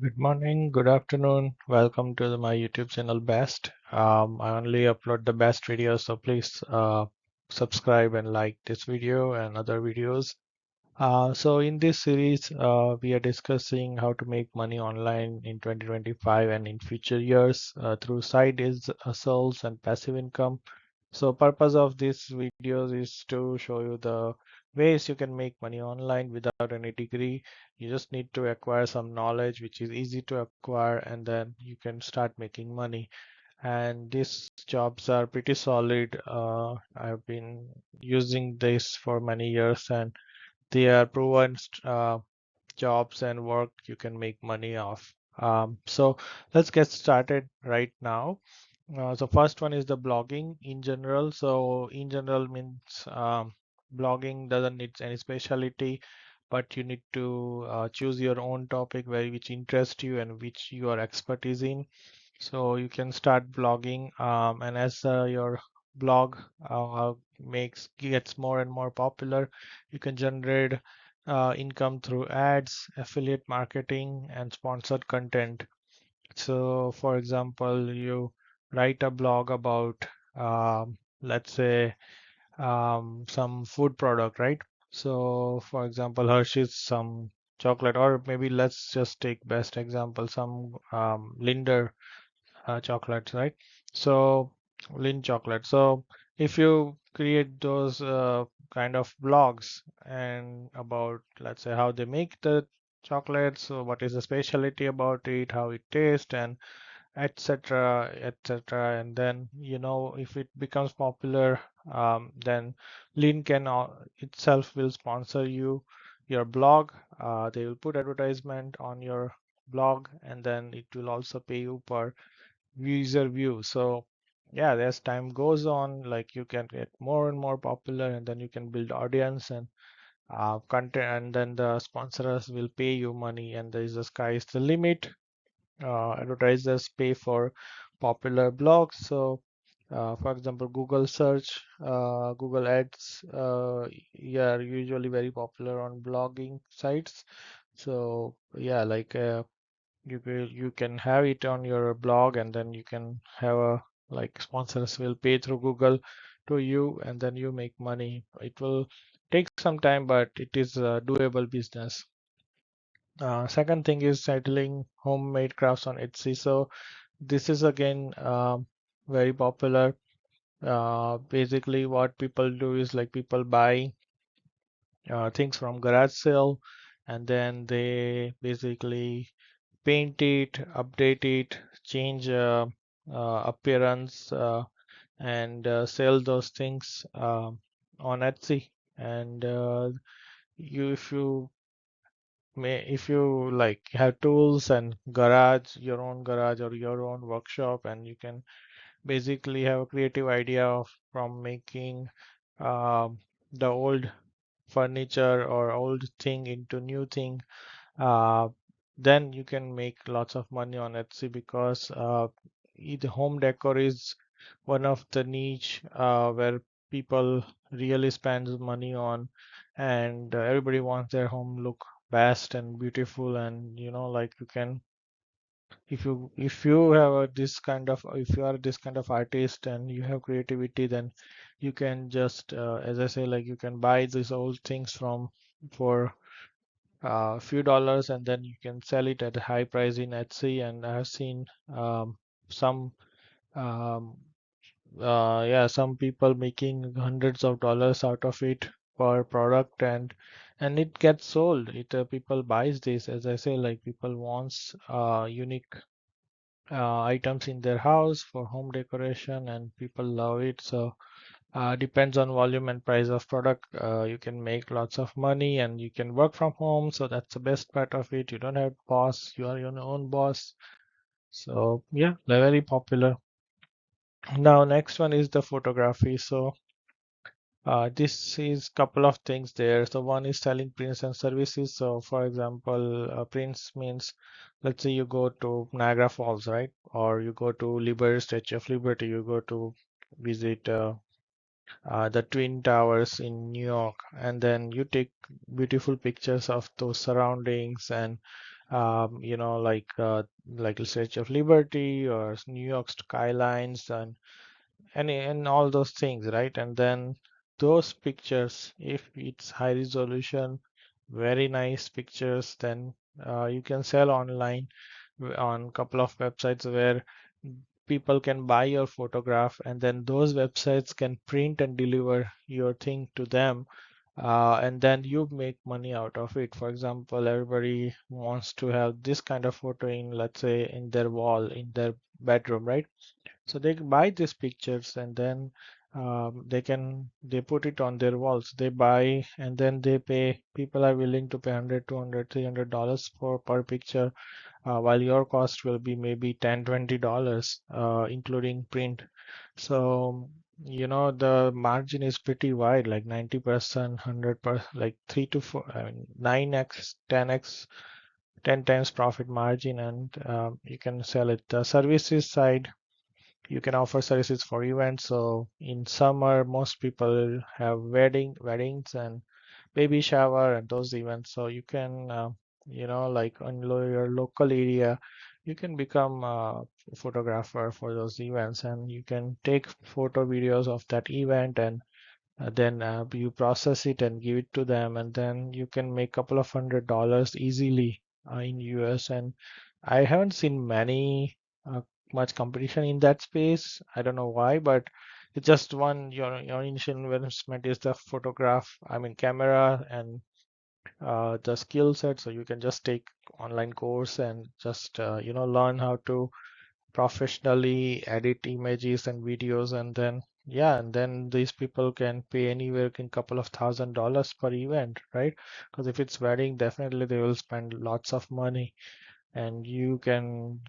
Good morning, good afternoon. Welcome to my YouTube channel Best. I only upload the best videos, so please subscribe and like this video and other videos. So in this series, we are discussing how to make money online in 2025 and in future years through hustles and passive income. So purpose of this videos is to show you the ways you can make money online without any degree. You just need to acquire some knowledge which is easy to acquire, and then you can start making money. And these jobs are pretty solid. I've been using this for many years, and they are proven jobs and work you can make money off. So let's get started right now. So first one is the blogging in general. So in general means blogging doesn't need any specialty, but you need to choose your own topic which interests you and which you are expertise in. So you can start blogging, and as your blog makes gets more and more popular, you can generate income through ads, affiliate marketing, and sponsored content. So, for example, you write a blog about, let's say, some food product, right? So, for example, Hershey's some chocolate, or maybe let's just take best example, some Linder chocolates, right? So, Lind chocolate. So, if you create those kind of blogs and about, let's say, how they make the chocolates, so what is the specialty about it, how it tastes, and etc., etc. And then, if it becomes popular, then Lean can itself will sponsor your blog. They will put advertisement on your blog, and then it will also pay you per user view. So yeah, as time goes on, like you can get more and more popular, and then you can build audience and content, and then the sponsors will pay you money, and there is the sky is the limit. Advertisers pay for popular blogs. So for example, Google search, Google ads, yeah, are usually very popular on blogging sites. So yeah, like you can have it on your blog, and then you can have a, like, sponsors will pay through Google to you, and then you make money. It will take some time, but it is a doable business. Second thing is settling homemade crafts on Etsy. So this is again very popular. Basically what people do is, like, people buy things from garage sale, and then they basically paint it, update it, change appearance, and sell those things on Etsy. And if you if you like have tools and garage, your own garage or your own workshop, and you can basically have a creative idea of from making um, the old furniture or old thing into new thing, uh, then you can make lots of money on Etsy, because the home decor is one of the niche where people really spend money on, and everybody wants their home look best and beautiful. And like, you can, if you have this kind of, if you are this kind of artist and you have creativity, then you can just as I say, like, you can buy these old things from for a few dollars, and then you can sell it at a high price in Etsy. And I have seen some um, yeah, some people making hundreds of dollars out of it per product, and it gets sold. It people buys this, as I say, like, people wants unique items in their house for home decoration, and people love it. So depends on volume and price of product. You can make lots of money, and you can work from home. So that's the best part of it. You don't have boss. You are your own boss. So yeah, they're very popular. Now next one is the photography. So this is couple of things there. So one is selling prints and services. So for example, prints means, let's say you go to Niagara Falls, right? Or you go to Liberty, Statue of Liberty. You go to visit the Twin Towers in New York, and then you take beautiful pictures of those surroundings, and like the Statue of Liberty or New York skylines and all those things, right? And then those pictures, if it's high resolution, very nice pictures, then you can sell online on a couple of websites where people can buy your photograph, and then those websites can print and deliver your thing to them, and then you make money out of it. For example, everybody wants to have this kind of photo in, let's say, in their wall in their bedroom, right? So they buy these pictures, and then they put it on their walls. They buy and then they pay. People are willing to pay 100, 200, $300 for per picture, while your cost will be maybe 10, $20, including print. So the margin is pretty wide, like 90%, 100%, like 3 to 4, I mean 9x, 10x, 10 times profit margin, and you can sell it. The services side, you can offer services for events. So in summer, most people have weddings and baby shower and those events. So you can, like in your local area, you can become a photographer for those events, and you can take photo videos of that event, and then you process it and give it to them, and then you can make couple of $100 easily in US. And I haven't seen uh, much competition in that space. I don't know why, but it's just one, your initial investment is the photograph, I mean camera, and the skill set. So you can just take online course and just learn how to professionally edit images and videos, and then yeah, and then these people can pay anywhere in couple of $1,000 per event, right? Because if it's wedding, definitely they will spend lots of money, and you can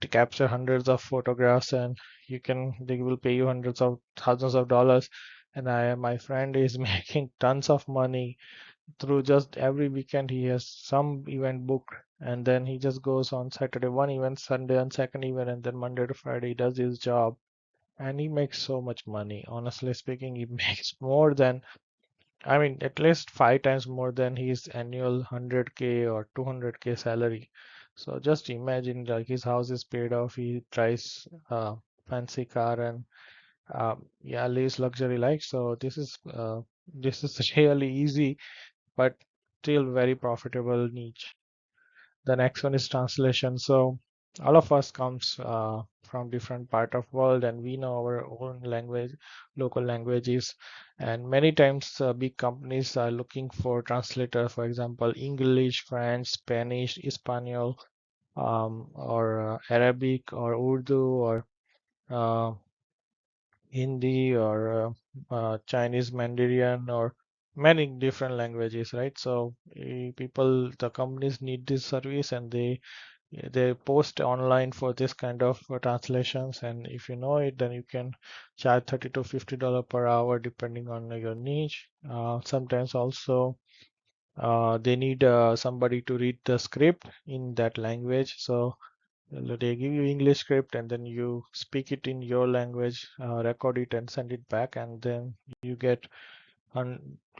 to capture hundreds of photographs, and they will pay you hundreds of thousands of dollars. And my friend is making tons of money through just every weekend he has some event booked, and then he just goes on Saturday one event, Sunday on second event, and then Monday to Friday he does his job, and he makes so much money. Honestly speaking, he makes more than, I mean, at least 5 times more than his annual 100K or 200K salary. So just imagine, like, his house is paid off, he drives a fancy car, and yeah, lives luxury life. So this is really easy, but still very profitable niche. The next one is translation. So all of us comes from different part of world, and we know our own language, local languages, and many times big companies are looking for translator. For example, English, French, Spanish, Espanol, or Arabic or Urdu or uh, Hindi or Chinese Mandarin or many different languages, right? So the companies need this service, and they post online for this kind of translations. And if you know it, then you can charge 30 to $50 per hour depending on your niche. Sometimes also they need somebody to read the script in that language. So they give you English script, and then you speak it in your language, record it and send it back, and then you get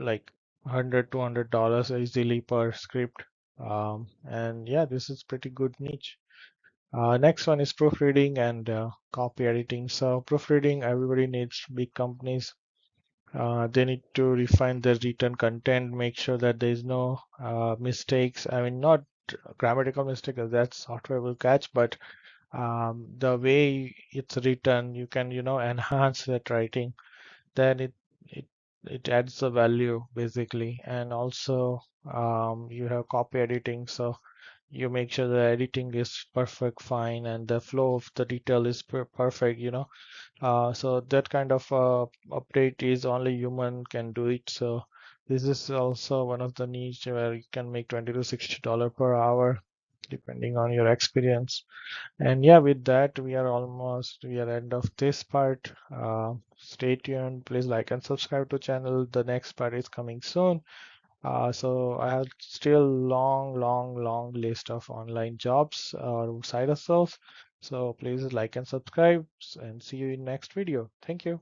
like 100 $200 easily per script. And yeah, this is pretty good niche. Next one is proofreading and copy editing. So proofreading, everybody needs. Big companies, they need to refine their written content, make sure that there is no mistakes. I mean, not grammatical mistakes that software will catch, but the way it's written, you can, enhance that writing. Then it it adds the value basically. And also you have copy editing, so you make sure the editing is perfect, fine, and the flow of the detail is perfect, so that kind of update is only human can do it. So this is also one of the niche where you can make 20 to $60 per hour depending on your experience. And yeah, with that, we are end of this part. Stay tuned. Please like and subscribe to channel. The next part is coming soon. So I have still long list of online jobs or side hustles. So please like and subscribe, and see you in next video. Thank you.